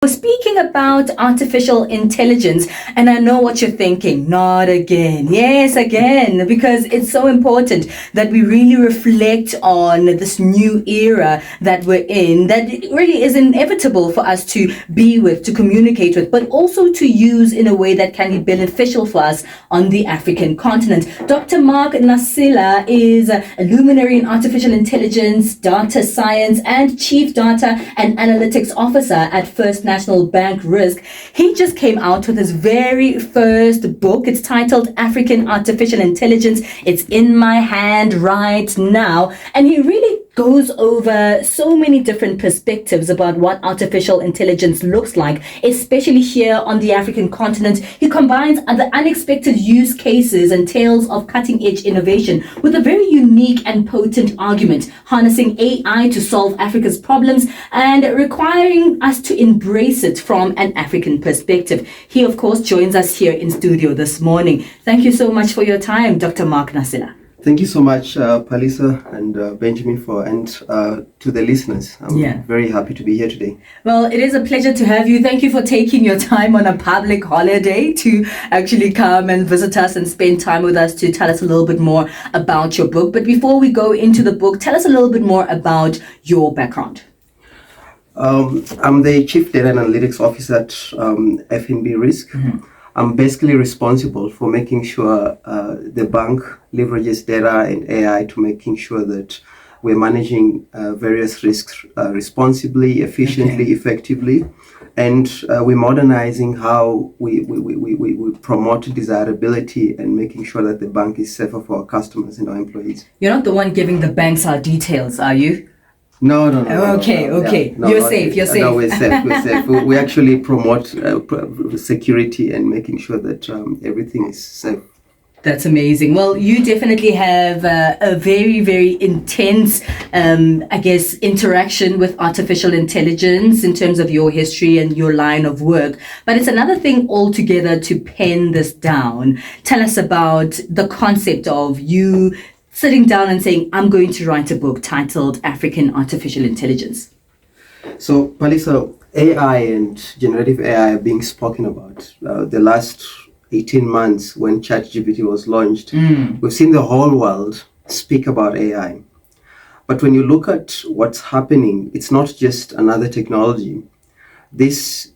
Speaking about artificial intelligence, and I know what you're thinking, not again. Yes, again, because it's so important that we really reflect on this new era that we're in, that it really is inevitable for us to be with, to communicate with, but also to use in a way that can be beneficial for us on the African continent. Dr. Mark Nasila is a luminary in artificial intelligence, data science, and chief data and analytics officer at First National Bank Risk. He just came out with his very first book. It's titled African Artificial Intelligence. It's in my hand right now. And he really goes over so many different perspectives about what artificial intelligence looks like, especially here on the African continent. He combines the unexpected use cases and tales of cutting-edge innovation with a very unique and potent argument, harnessing AI to solve Africa's problems and requiring us to embrace it from an African perspective. He, of course, joins us here in studio this morning. Thank you so much for your time, Dr. Mark Nasila. Thank you so much, Palesa and Benjamin, to the listeners. I'm very happy to be here today. Well, it is a pleasure to have you. Thank you for taking your time on a public holiday to actually come and visit us and spend time with us to tell us a little bit more about your book. But before we go into the book, tell us a little bit more about your background. I'm the Chief Data and Analytics Officer at FNB Risk. Mm-hmm. I'm basically responsible for making sure the bank leverages data and AI to making sure that we're managing various risks responsibly, efficiently, effectively, and we're modernizing how we promote desirability and making sure that the bank is safer for our customers and our employees. You're not the one giving the banks our details, are you? No. Okay. Yeah, You're safe. No, we're safe. We actually promote security and making sure that everything is safe. That's amazing. Well, you definitely have a very, very intense, interaction with artificial intelligence in terms of your history and your line of work. But it's another thing altogether to pen this down. Tell us about the concept of you sitting down and saying, I'm going to write a book titled African Artificial Intelligence. So, Palesa, AI and generative AI are being spoken about. The last 18 months when ChatGPT was launched, we've seen the whole world speak about AI. But when you look at what's happening, it's not just another technology. This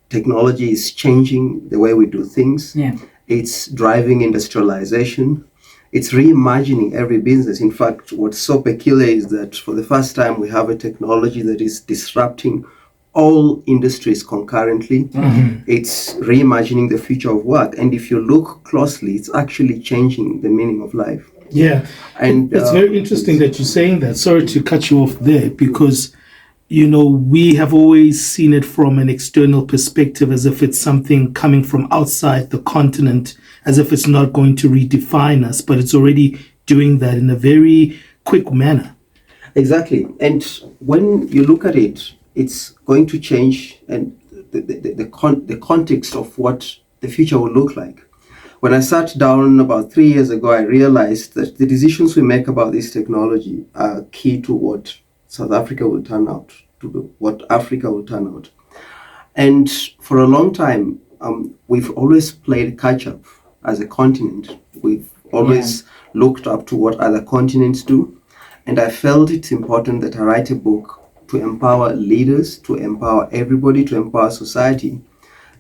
technology is changing the way we do things. Yeah. It's driving industrialization. It's reimagining every business. In fact, what's so peculiar is that for the first time, we have a technology that is disrupting all industries concurrently. Mm-hmm. It's reimagining the future of work. And if you look closely, it's actually changing the meaning of life. Yeah. And it's very interesting that you're saying that. Sorry to cut you off there, because we have always seen it from an external perspective, as if it's something coming from outside the continent, as if it's not going to redefine us, but it's already doing that in a very quick manner. Exactly. And when you look at it, it's going to change and the context of what the future will look like. When I sat down about 3 years ago, I realized that the decisions we make about this technology are key to what South Africa will turn out to be, what Africa will turn out. And for a long time, we've always played catch up as a continent. We've always looked up to what other continents do. And I felt it's important that I write a book to empower leaders, to empower everybody, to empower society,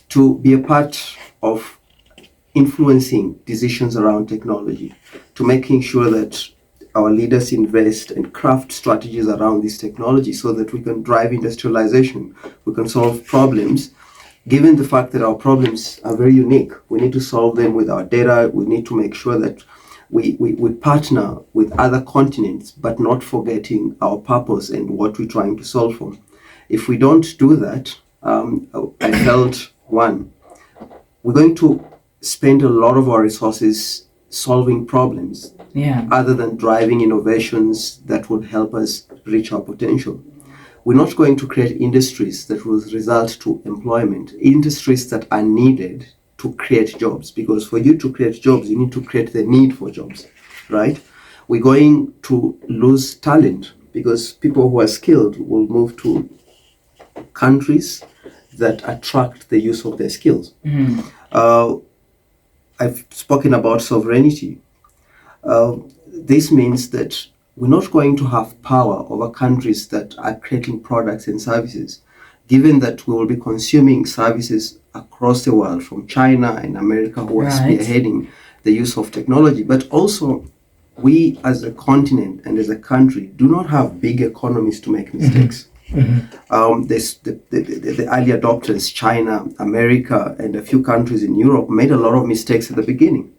to be a part of influencing decisions around technology, to making sure that our leaders invest and craft strategies around this technology so that we can drive industrialization, we can solve problems. Given the fact that our problems are very unique, we need to solve them with our data. We need to make sure that we partner with other continents, but not forgetting our purpose and what we're trying to solve for. If we don't do that, I felt, one, we're going to spend a lot of our resources solving problems other than driving innovations that would help us reach our potential. We're not going to create industries that will result to employment, industries that are needed to create jobs, because for you to create jobs, you need to create the need for jobs, right? We're going to lose talent because people who are skilled will move to countries that attract the use of their skills. I've spoken about sovereignty. This means that we're not going to have power over countries that are creating products and services, given that we will be consuming services across the world from China and America, who are spearheading the use of technology. But also, we as a continent and as a country do not have big economies to make mistakes. The early adopters, China, America, and a few countries in Europe, made a lot of mistakes at the beginning.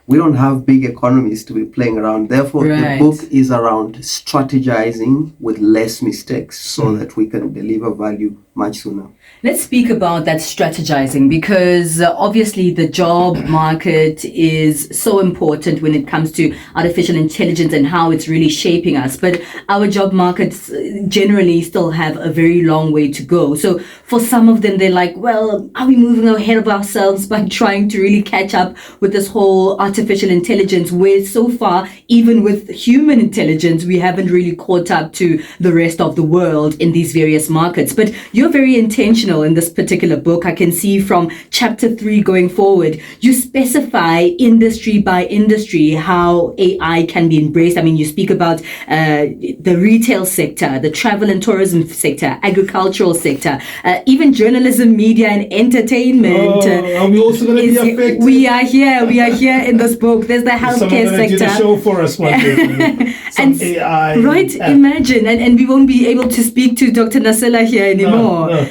We don't have big economies to be playing around. Therefore, the book is around strategizing with less mistakes so that we can deliver value much sooner. Let's speak about that strategizing, because obviously the job market is so important when it comes to artificial intelligence and how it's really shaping us. But our job markets generally still have a very long way to go. So for some of them, they're like, well, are we moving ahead of ourselves by trying to really catch up with this whole artificial intelligence, where so far, even with human intelligence, we haven't really caught up to the rest of the world in these various markets. But you're very intentional in this particular book. I can see from chapter 3 going forward, you specify industry by industry how AI can be embraced. I mean, you speak about the retail sector, the travel and tourism sector, agricultural sector, even journalism, media and entertainment. Are we also going to be affected? We are here in this book. There's the healthcare sector. Do the show for us one day. Some AI. Right, imagine. And we won't be able to speak to Dr. Nasila here anymore. No.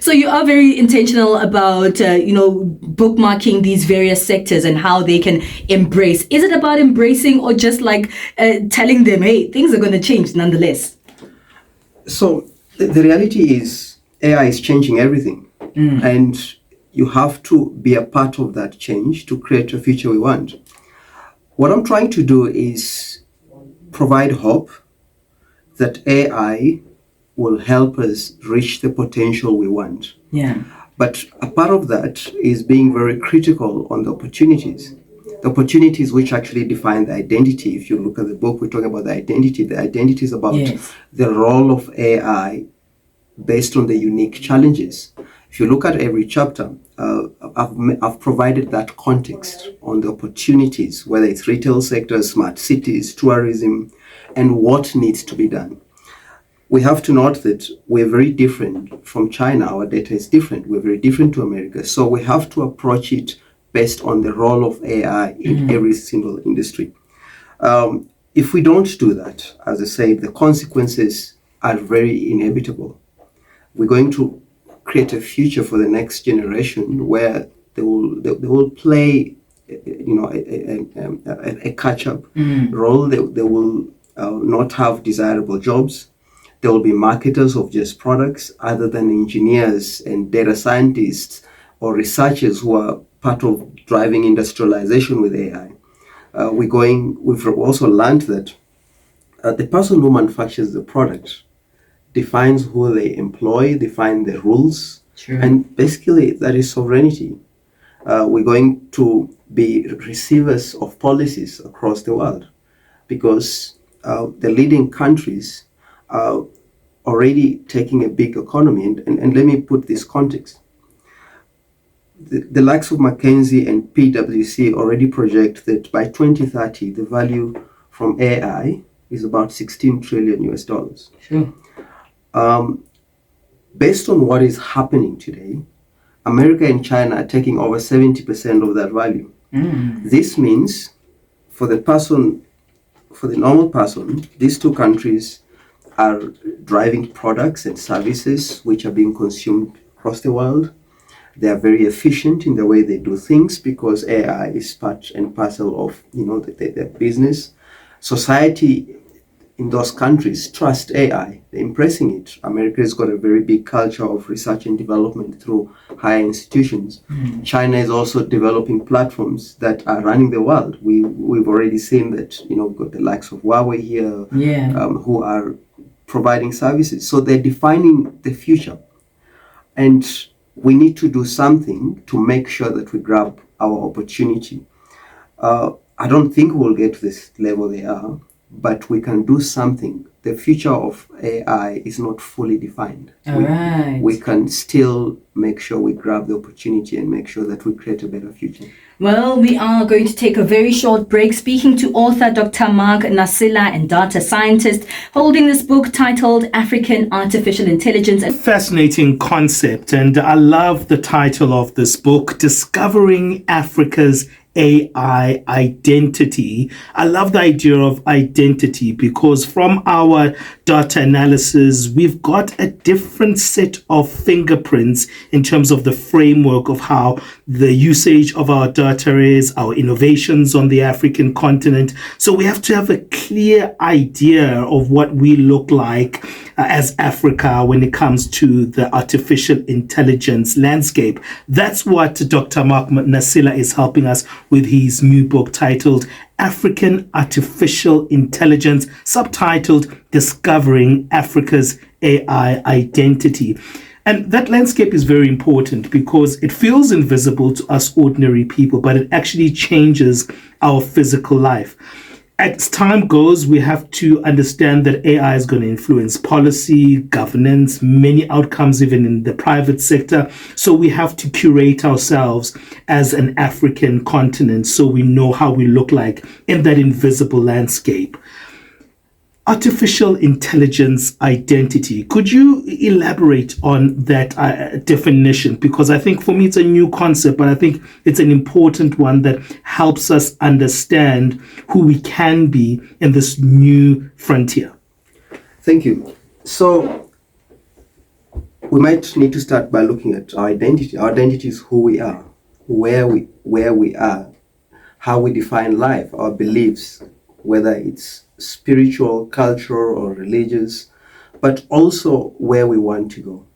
So you are very intentional about, bookmarking these various sectors and how they can embrace. Is it about embracing, or just like telling them, hey, things are going to change nonetheless? So the reality is AI is changing everything. And you have to be a part of that change to create a future we want. What I'm trying to do is provide hope that AI will help us reach the potential we want. Yeah. But a part of that is being very critical on the opportunities. The opportunities which actually define the identity. If you look at the book, we're talking about the identity. The identity is about the role of AI based on the unique challenges. If you look at every chapter, I've provided that context on the opportunities, whether it's retail sector, smart cities, tourism, and what needs to be done. We have to note that we're very different from China. Our data is different. We're very different to America. So we have to approach it based on the role of AI in every single industry. If we don't do that, as I said, the consequences are very inevitable. We're going to create a future for the next generation where they will play, a catch-up role. They will not have desirable jobs. There will be marketers of just products other than engineers and data scientists or researchers who are part of driving industrialization with AI. We've also learned that the person who manufactures the product defines who they employ, define the rules, and basically that is sovereignty. We're going to be receivers of policies across the world because the leading countries are already taking a big economy. And let me put this context. The likes of McKinsey and PwC already project that by 2030, the value from AI is about $16 trillion US. Sure. Based on what is happening today, America and China are taking over 70% of that value. This means for the normal person, these two countries are driving products and services which are being consumed across the world. They are very efficient in the way they do things because AI is part and parcel of their business. Society in those countries trust AI. They're embracing it. America has got a very big culture of research and development through higher institutions. China is also developing platforms that are running the world. We've already seen that, we've got the likes of Huawei here, who are providing services. So they're defining the future. And we need to do something to make sure that we grab our opportunity. I don't think we'll get to this level they are, but we can do something. The future of AI is not fully defined. Right. We can still make sure we grab the opportunity and make sure that we create a better future. Well, we are going to take a very short break, speaking to author Dr. Mark Nasila and data scientist holding this book titled African Artificial Intelligence. Fascinating concept, and I love the title of this book, Discovering Africa's AI Identity. I love the idea of identity because from our data analysis, we've got a different set of fingerprints in terms of the framework of how the usage of our data is, our innovations on the African continent. So we have to have a clear idea of what we look like as Africa when it comes to the artificial intelligence landscape. That's what Dr. Mark Nasila is helping us with his new book titled African Artificial Intelligence, subtitled Discovering Africa's AI Identity. And that landscape is very important because it feels invisible to us ordinary people, but it actually changes our physical life. As time goes, we have to understand that AI is going to influence policy, governance, many outcomes, even in the private sector. So we have to curate ourselves as an African continent so we know how we look like in that invisible landscape. Artificial intelligence identity. Could you elaborate on that definition? Because I think for me it's a new concept, but I think it's an important one that helps us understand who we can be in this new frontier. Thank you. So we might need to start by looking at our identity. Our identity is who we are, where we are, how we define life, our beliefs, whether it's spiritual, cultural, or religious, but also where we want to go.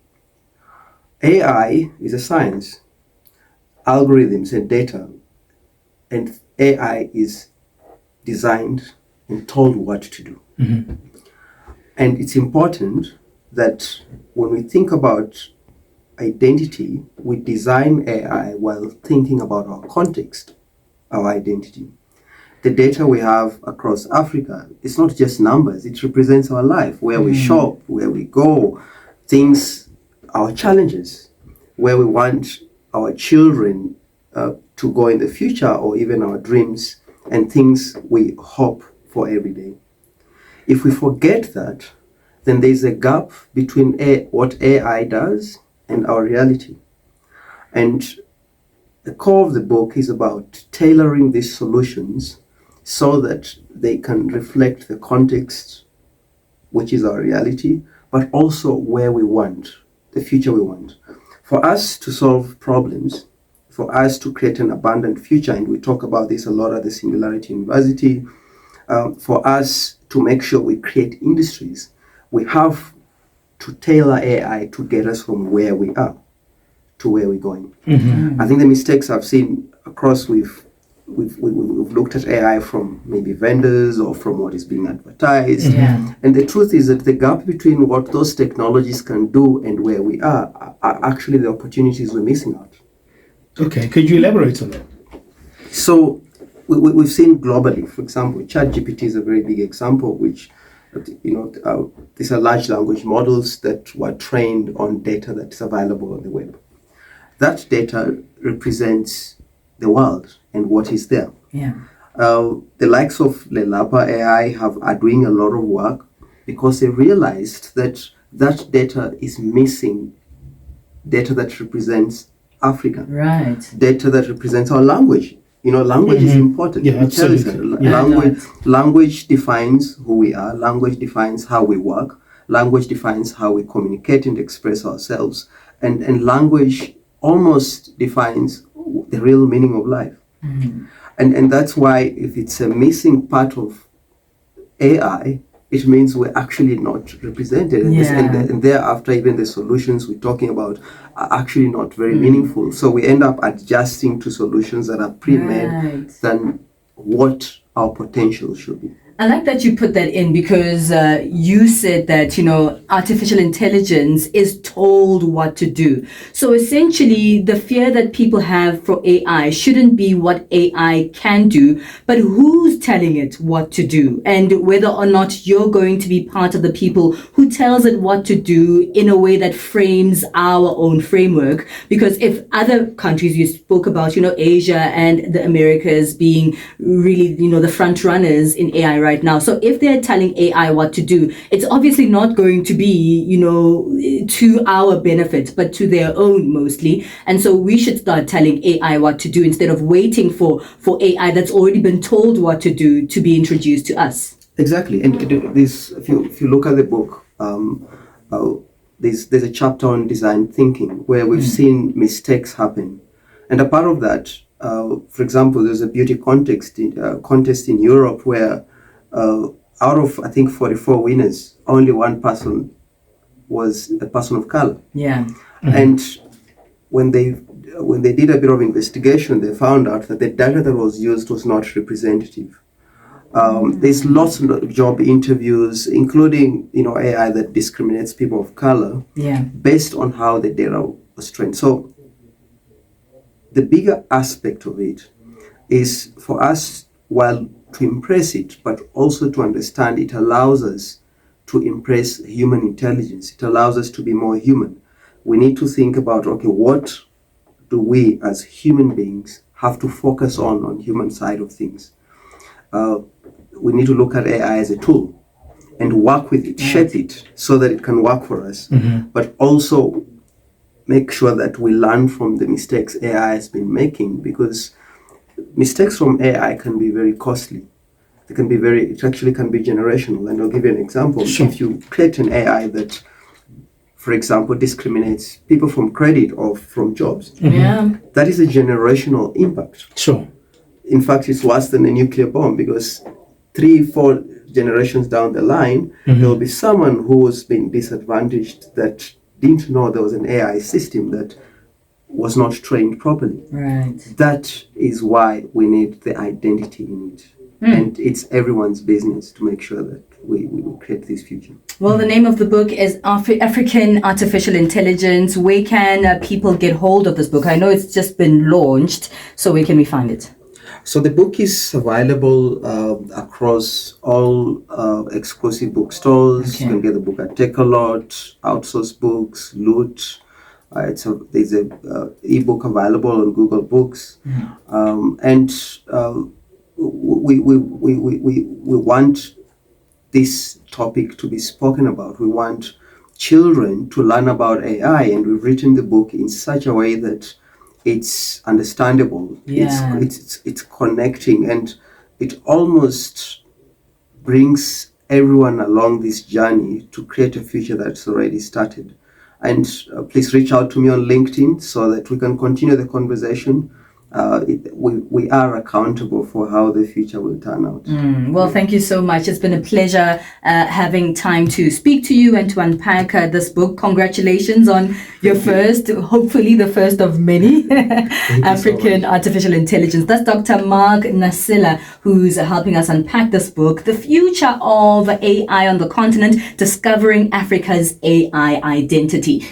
AI is a science, algorithms and data, and AI is designed and told what to do. Mm-hmm. And it's important that when we think about identity, we design AI while thinking about our context, our identity. The data we have across Africa, it's not just numbers, it represents our life, where we shop, where we go, things, our challenges, where we want our children to go in the future, or even our dreams and things we hope for every day. If we forget that, then there's a gap between what AI does and our reality. And the core of the book is about tailoring these solutions so that they can reflect the context, which is our reality, but also where we want, the future we want. For us to solve problems, for us to create an abundant future, and we talk about this a lot at the Singularity University, for us to make sure we create industries, we have to tailor AI to get us from where we are to where we're going. Mm-hmm. I think the mistakes I've seen across, we've looked at AI from maybe vendors or from what is being advertised. Yeah. And the truth is that the gap between what those technologies can do and where we are actually the opportunities we're missing out. Okay, could you elaborate on that? So we've seen globally, for example, ChatGPT is a very big example, which, these are large language models that were trained on data that's available on the web. That data represents the world and what is there. Yeah. The likes of Lelapa AI are doing a lot of work because they realized that that data is missing data that represents Africa. Right. Data that represents our language. Language is important. Yeah, absolutely. Language defines who we are. Language defines how we work. Language defines how we communicate and express ourselves. And language almost defines the real meaning of life. Mm-hmm. And that's why if it's a missing part of AI, it means we're actually not represented. And thereafter, even the solutions we're talking about are actually not very meaningful. So we end up adjusting to solutions that are pre-made than what our potential should be. I like that you put that in because you said that, artificial intelligence is told what to do. So essentially, the fear that people have for AI shouldn't be what AI can do, but who's telling it what to do, and whether or not you're going to be part of the people who tells it what to do in a way that frames our own framework. Because if other countries, you spoke about, Asia and the Americas being really, the front runners in AI right now. So if they're telling AI what to do, it's obviously not going to be, to our benefit, but to their own mostly. And so we should start telling AI what to do instead of waiting for AI that's already been told what to do to be introduced to us. Exactly. And this, if you look at the book, there's a chapter on design thinking where we've seen mistakes happen. And a part of that, for example, there's a beauty contest in Europe where out of, I think, 44 winners, only one person was a person of color. Yeah. And when they did a bit of investigation, they found out that the data that was used was not representative. There's lots of job interviews, including AI that discriminates people of color, based on how the data was trained. So the bigger aspect of it is for us, while to impress it, but also to understand it allows us to impress human intelligence. It allows us to be more human. We need to think about, okay, what do we as human beings have to focus on human side of things? We need to look at AI as a tool and work with it, shape it so that it can work for us, but also make sure that we learn from the mistakes AI has been making, because mistakes from AI can be very costly. It actually can be generational. And I'll give you an example. Sure. If you create an AI that, for example, discriminates people from credit or from jobs, that is a generational impact. Sure. In fact, it's worse than a nuclear bomb, because 3-4 generations down the line, there will be someone who has been disadvantaged that didn't know there was an AI system that was not trained properly. Right. That is why we need the identity in it. And it's everyone's business to make sure that we create this future. Well, the name of the book is African Artificial Intelligence. Where can people get hold of this book? I know it's just been launched, so where can we find it? So the book is available across all exclusive bookstores. Okay. You can get the book at Takealot, Outsource Books, Loot. There's a ebook available on Google Books, and we want this topic to be spoken about. We want children to learn about AI, and we've written the book in such a way that it's understandable. It's connecting, and it almost brings everyone along this journey to create a future that's already started. And please reach out to me on LinkedIn so that we can continue the conversation. We are accountable for how the future will turn out. Well, thank you so much. It's been a pleasure having time to speak to you and to unpack this book. Congratulations on your first, hopefully the first of many, African Artificial Intelligence. That's Dr. Mark Nasila, who's helping us unpack this book, The Future of AI on the Continent, Discovering Africa's AI Identity.